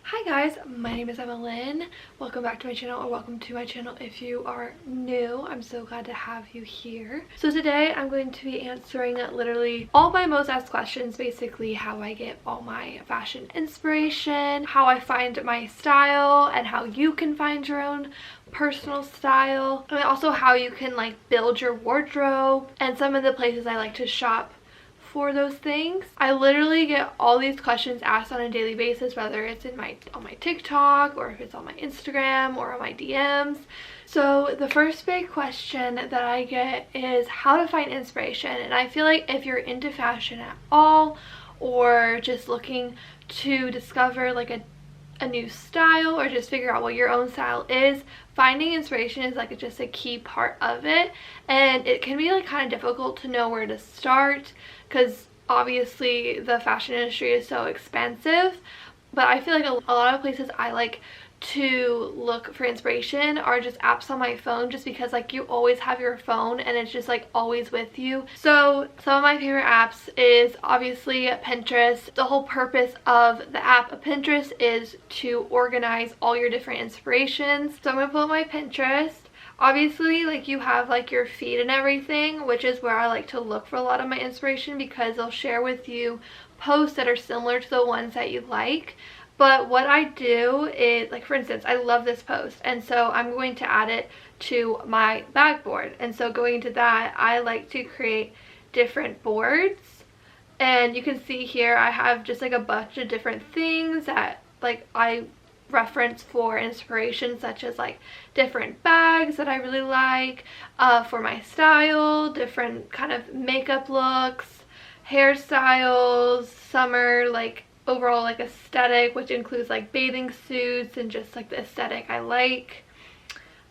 Hi guys, my name is Evelyn. Welcome back to my channel, or welcome to my channel if you are new. I'm so glad to have you here. So today I'm going to be answering literally all my most asked questions, basically how I get all my fashion inspiration, how I find my style, and how you can find your own personal style, and also how you can like build your wardrobe, and some of the places I like to shop for those things. I literally get all these questions asked on a daily basis, whether it's on my TikTok, or if it's on my Instagram, or on my DMs. So the first big question that I get is how to find inspiration. And I feel like if you're into fashion at all, or just looking to discover like a new style, or just figure out what your own style is, finding inspiration is like just a key part of it. And it can be like kind of difficult to know where to start, because obviously the fashion industry is so expensive. But I feel like a lot of places I like to look for inspiration are just apps on my phone, just because like you always have your phone and it's just like always with you. So some of my favorite apps is obviously Pinterest. The whole purpose of the app of Pinterest is to organize all your different inspirations. So I'm gonna pull up my Pinterest. Obviously, like, you have like your feed and everything, which is where I like to look for a lot of my inspiration, because they'll share with you posts that are similar to the ones that you like. But what I do is, like, for instance, I love this post, and so I'm going to add it to my bag board. And so going to that, I like to create different boards. And you can see here I have just like a bunch of different things that like I reference for inspiration, such as like different bags that I really like for my style, different kind of makeup looks, hairstyles, summer like overall like aesthetic, which includes like bathing suits and just like the aesthetic I like,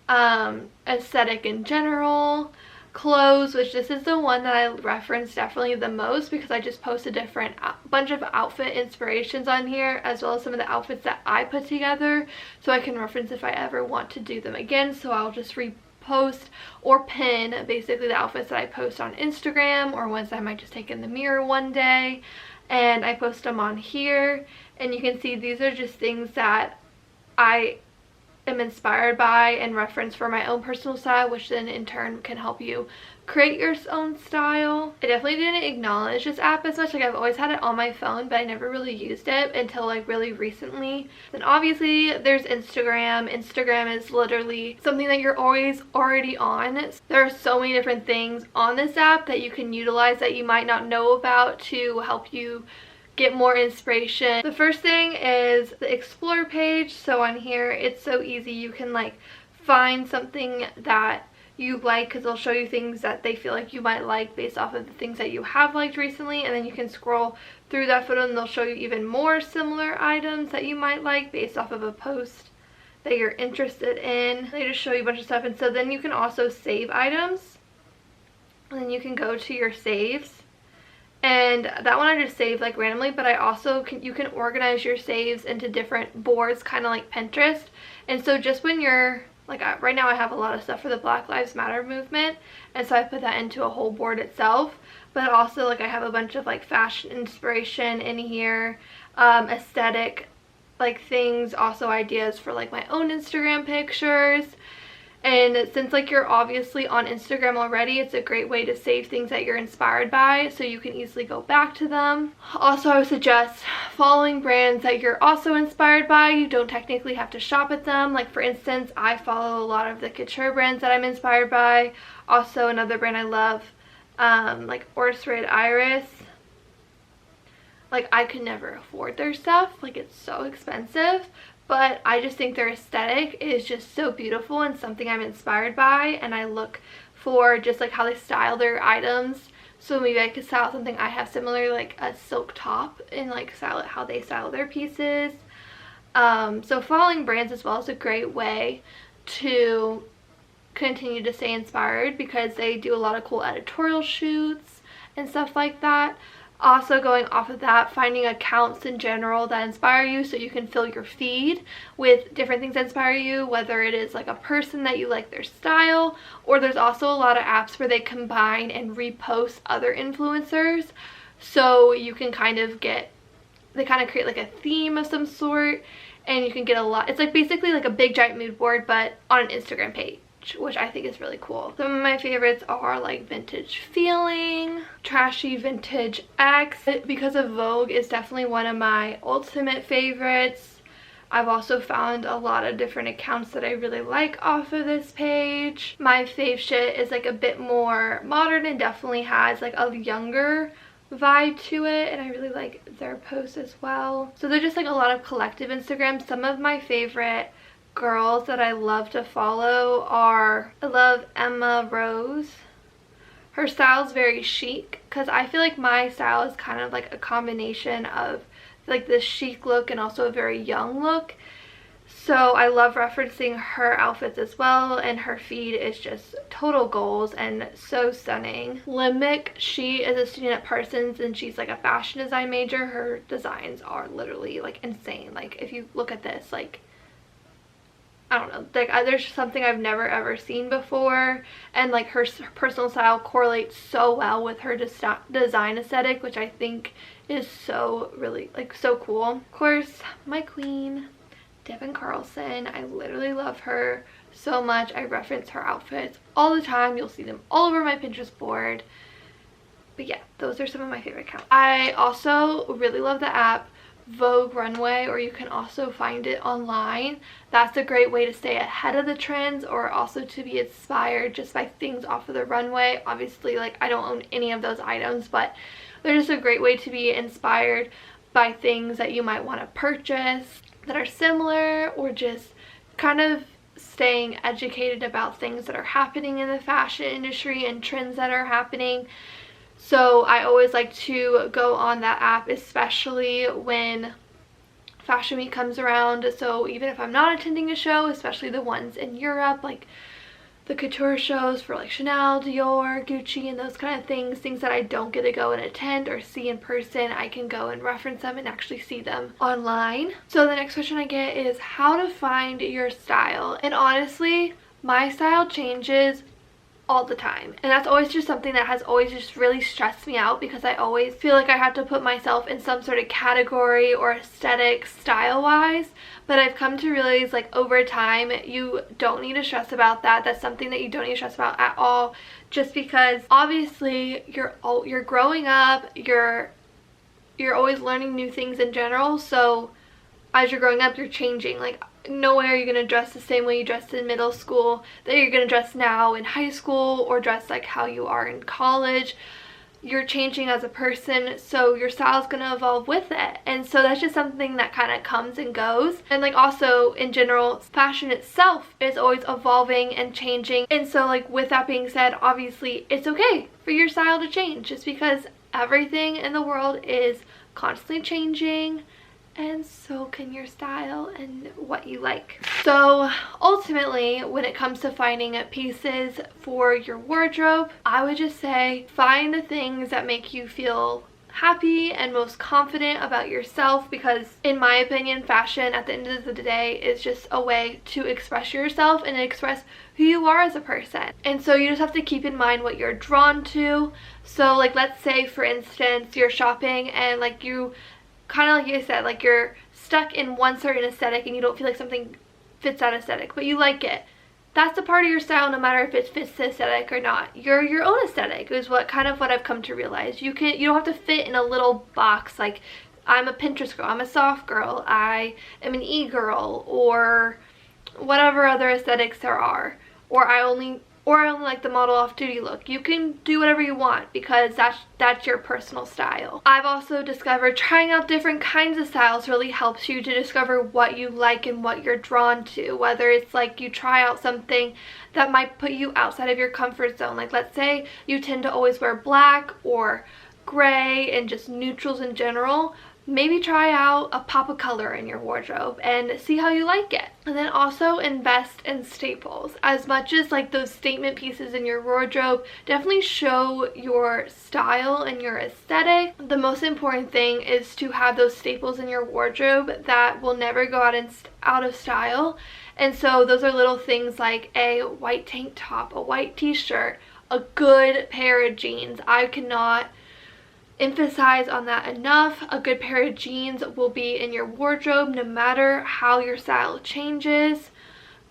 aesthetic in general, clothes, which this is the one that I reference definitely the most, because I just post a different bunch of outfit inspirations on here, as well as some of the outfits that I put together, so I can reference if I ever want to do them again. So I'll just repost or pin basically the outfits that I post on Instagram, or ones that I might just take in the mirror one day, and I post them on here. And you can see these are just things that I am inspired by and reference for my own personal style, which then in turn can help you create your own style. I definitely didn't acknowledge this app as much. Like, I've always had it on my phone, but I never really used it until like really recently. Then obviously there's Instagram. Instagram is literally something that you're always already on. There are so many different things on this app that you can utilize that you might not know about to help you get more inspiration. The first thing is the explore page. So on here it's so easy. You can like find something that you like, because they'll show you things that they feel like you might like based off of the things that you have liked recently, and then you can scroll through that photo and they'll show you even more similar items that you might like based off of a post that you're interested in. They just show you a bunch of stuff. And so then you can also save items, and then you can go to your saves. And that one I just saved like randomly, but I also you can organize your saves into different boards, kind of like Pinterest. And so just when you're like, right now I have a lot of stuff for the Black Lives Matter movement, and so I put that into a whole board itself. But also like I have a bunch of like fashion inspiration in here, aesthetic like things, also ideas for like my own Instagram pictures. And since like you're obviously on Instagram already, it's a great way to save things that you're inspired by, so you can easily go back to them. Also, I would suggest following brands that you're also inspired by. You don't technically have to shop at them. Like, for instance, I follow a lot of the couture brands that I'm inspired by. Also, another brand I love, like Orse Red Iris. Like, I could never afford their stuff. Like, it's so expensive. But I just think their aesthetic is just so beautiful and something I'm inspired by, and I look for just like how they style their items. So maybe I could style something I have similar, like a silk top, and like style it how they style their pieces. So following brands as well is a great way to continue to stay inspired, because they do a lot of cool editorial shoots and stuff like that. Also, going off of that, finding accounts in general that inspire you so you can fill your feed with different things that inspire you, whether it is like a person that you like their style, or there's also a lot of apps where they combine and repost other influencers, so you can kind of get, they kind of create like a theme of some sort, and you can get a lot. It's like basically like a big giant mood board but on an Instagram page, which I think is really cool. Some of my favorites are like Vintage Feeling, Trashy Vintage X. Because of Vogue is definitely one of my ultimate favorites. I've also found a lot of different accounts that I really like off of this page. My fave shit is like a bit more modern and definitely has like a younger vibe to it, and I really like their posts as well. So they're just like a lot of collective Instagrams. Some of my favorite girls that I love to follow are, I love Emma Rose. Her style is very chic, because I feel like my style is kind of like a combination of like this chic look and also a very young look. So I love referencing her outfits as well, and her feed is just total goals and so stunning. Limbic, she is a student at Parsons and she's like a fashion design major. Her designs are literally like insane. Like if you look at this, like I don't know, like there's something I've never ever seen before, and like her personal style correlates so well with her design aesthetic, which I think is so really like so cool. Of course, my queen, Devin Carlson. I literally love her so much. I reference her outfits all the time. You'll see them all over my Pinterest board. But yeah, those are some of my favorite accounts. I also really love the app Vogue Runway, or you can also find it online. That's a great way to stay ahead of the trends, or also to be inspired just by things off of the runway. Obviously, like I don't own any of those items, but they're just a great way to be inspired by things that you might want to purchase that are similar, or just kind of staying educated about things that are happening in the fashion industry and trends that are happening. So I always like to go on that app, especially when Fashion Week comes around. So even if I'm not attending a show, especially the ones in Europe, like the couture shows for like Chanel, Dior, Gucci, and those kind of things that I don't get to go and attend or see in person, I can go and reference them and actually see them online. So the next question I get is how to find your style. And honestly, my style changes all the time, and that's always just something that has always just really stressed me out, because I always feel like I have to put myself in some sort of category or aesthetic style wise. But I've come to realize, like, over time, you don't need to stress about that. That's something that you don't need to stress about at all, just because obviously you're growing up, you're always learning new things in general. So as you're growing up, you're changing. Like, no way are you going to dress the same way you dressed in middle school that you're going to dress now in high school, or dress like how you are in college. You're changing as a person, so your style is going to evolve with it. And so that's just something that kind of comes and goes. And like also in general, fashion itself is always evolving and changing. And so like with that being said, obviously it's okay for your style to change, just because everything in the world is constantly changing, and so can your style and what you like. So ultimately, when it comes to finding pieces for your wardrobe, I would just say find the things that make you feel happy and most confident about yourself, because in my opinion, fashion at the end of the day is just a way to express yourself and express who you are as a person. And so you just have to keep in mind what you're drawn to. So like, let's say for instance you're shopping and like you kind of like I said, like you're stuck in one certain aesthetic and you don't feel like something fits that aesthetic, but you like it. That's a part of your style, no matter if it fits the aesthetic or not. You're your own aesthetic is what I've come to realize. You don't have to fit in a little box like I'm a Pinterest girl, I'm a soft girl, I am an e-girl, or whatever other aesthetics there are, or I only like the model off-duty look. You can do whatever you want, because that's your personal style. I've also discovered trying out different kinds of styles really helps you to discover what you like and what you're drawn to. Whether it's like you try out something that might put you outside of your comfort zone. Like let's say you tend to always wear black or gray and just neutrals in general. maybe try out a pop of color in your wardrobe and see how you like it. And then also invest in staples. As much as like those statement pieces in your wardrobe definitely show your style and your aesthetic, the most important thing is to have those staples in your wardrobe that will never go out of style. And so those are little things like a white tank top, a white t-shirt, a good pair of jeans. I cannot emphasize on that enough. A good pair of jeans will be in your wardrobe no matter how your style changes.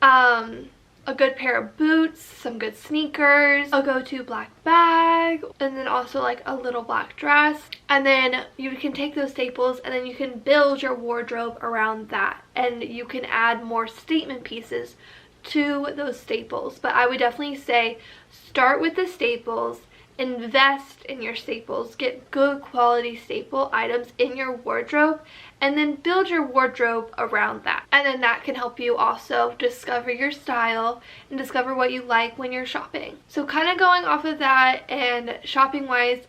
A good pair of boots, some good sneakers, a go-to black bag, and then also like a little black dress. And then you can take those staples and then you can build your wardrobe around that, and you can add more statement pieces to those staples. But I would definitely say start with the staples, invest in your staples, get good quality staple items in your wardrobe, and then build your wardrobe around that. And then that can help you also discover your style and discover what you like when you're shopping. So kind of going off of that, and shopping wise,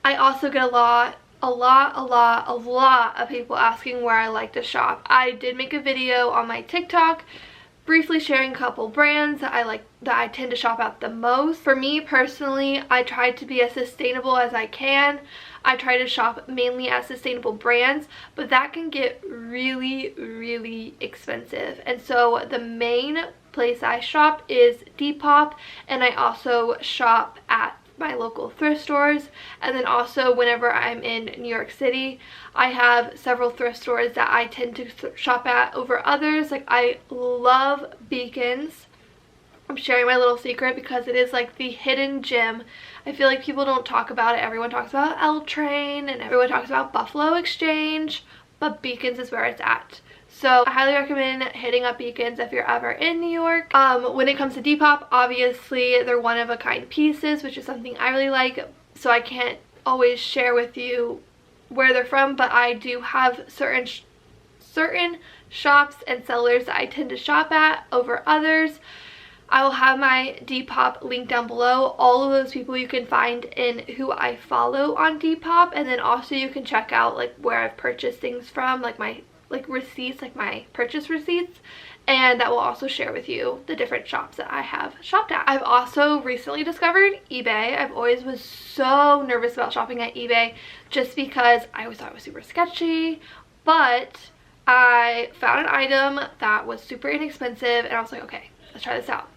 I also get a lot of people asking where I like to shop. I did make a video on my TikTok briefly sharing a couple brands that I tend to shop at the most. For me personally, I try to be as sustainable as I can. I try to shop mainly at sustainable brands, but that can get really expensive. And so the main place I shop is Depop, and I also shop at my local thrift stores. And then also whenever I'm in New York City, I have several thrift stores that I tend to shop at over others. Like, I love Beacons. I'm sharing my little secret because it is like the hidden gem. I feel like people don't talk about it. Everyone talks about L Train and everyone talks about Buffalo Exchange, but Beacons is where it's at. So I highly recommend hitting up Beacons if you're ever in New York. When it comes to Depop, obviously they're one-of-a-kind pieces, which is something I really like. So I can't always share with you where they're from, but I do have certain shops and sellers that I tend to shop at over others. I will have my Depop link down below. All of those people you can find in who I follow on Depop, and then also you can check out like where I've purchased things from, like my receipts, like my purchase receipts, and that will also share with you the different shops that I have shopped at. I've also recently discovered eBay. I've always was so nervous about shopping at eBay just because I always thought it was super sketchy, but I found an item that was super inexpensive and I was like, okay, let's try this out.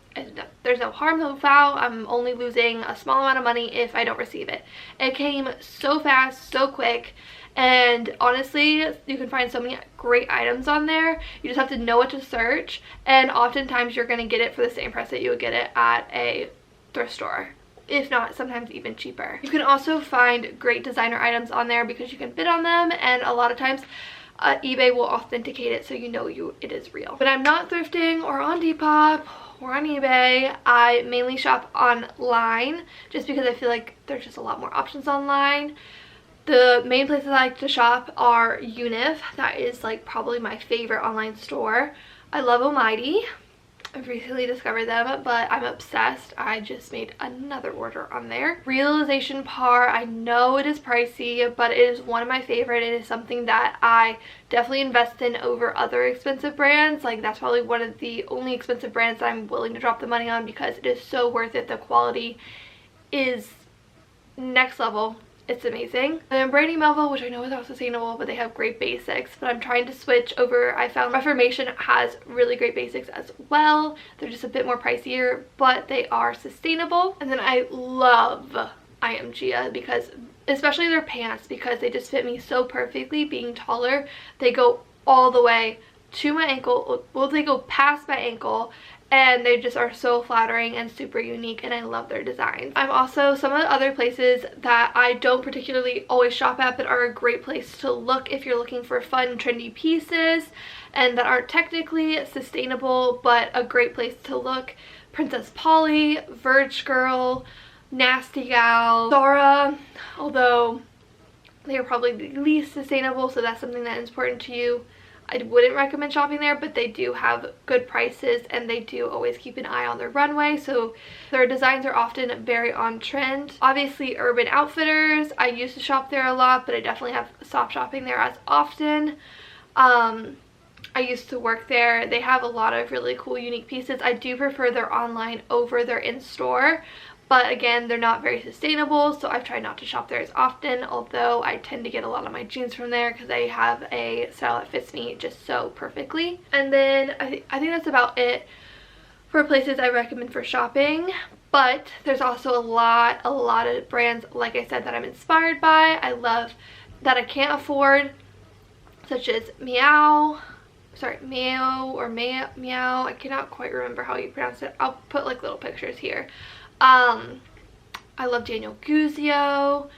There's no harm, no foul. I'm only losing a small amount of money if I don't receive it. It came so fast, so quick. And honestly, you can find so many great items on there. You just have to know what to search, and oftentimes you're going to get it for the same price that you would get it at a thrift store, if not sometimes even cheaper. You can also find great designer items on there because you can bid on them, and a lot of times eBay will authenticate it so you know it is real. When I'm not thrifting or on Depop or on eBay, I mainly shop online just because I feel like there's just a lot more options online. The main places I like to shop are Unif. That is like probably my favorite online store. I love Almighty. I've recently discovered them, but I'm obsessed. I just made another order on there. Realization Par, I know it is pricey, but it is one of my favorite. It is something that I definitely invest in over other expensive brands. Like, that's probably one of the only expensive brands that I'm willing to drop the money on because it is so worth it. The quality is next level. It's amazing. And then Brandy Melville, which I know is not sustainable, but they have great basics. But I'm trying to switch over. I found Reformation has really great basics as well. They're just a bit more pricier, but they are sustainable. And then I love I Am Gia because, especially their pants, because they just fit me so perfectly. Being taller, they go all the way to my ankle. Well, they go past my ankle, and they just are so flattering and super unique, and I love their designs. I'm also, some of the other places that I don't particularly always shop at but are a great place to look if you're looking for fun trendy pieces and that aren't technically sustainable but a great place to look: Princess Polly, Verge Girl, Nasty Gal, Zara, although they are probably the least sustainable, so that's something that is important to you. I wouldn't recommend shopping there, but they do have good prices and they do always keep an eye on their runway, so their designs are often very on trend. Obviously Urban Outfitters, I used to shop there a lot, but I definitely have stopped shopping there as often. I used to work there. They have a lot of really cool unique pieces. I do prefer their online over their in-store, but again, they're not very sustainable, so I've tried not to shop there as often, although I tend to get a lot of my jeans from there because they have a style that fits me just so perfectly. And then I think that's about it for places I recommend for shopping. But there's also a lot of brands, like I said, that I'm inspired by. I love that I can't afford, such as Meow, I cannot quite remember how you pronounce it. I'll put like little pictures here. I love Daniel Guzio,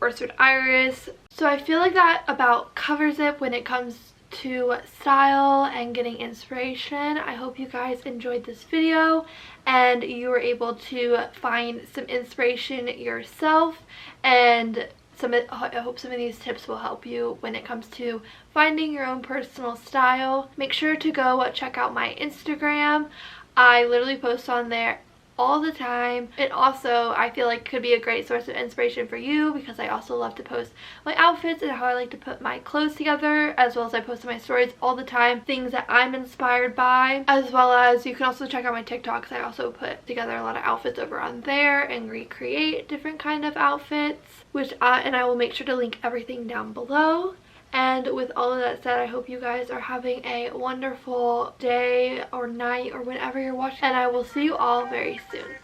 Earthwood Iris. So I feel like that about covers it when it comes to style and getting inspiration. I hope you guys enjoyed this video and you were able to find some inspiration yourself, and I hope some of these tips will help you when it comes to finding your own personal style. Make sure to go check out my Instagram. I literally post on there all the time, and also I feel like could be a great source of inspiration for you because I also love to post my outfits and how I like to put my clothes together, as well as I post in my stories all the time things that I'm inspired by, as well as you can also check out my TikTok because I also put together a lot of outfits over on there and recreate different kind of outfits, which I will make sure to link everything down below. And with all of that said, I hope you guys are having a wonderful day or night or whenever you're watching, and I will see you all very soon.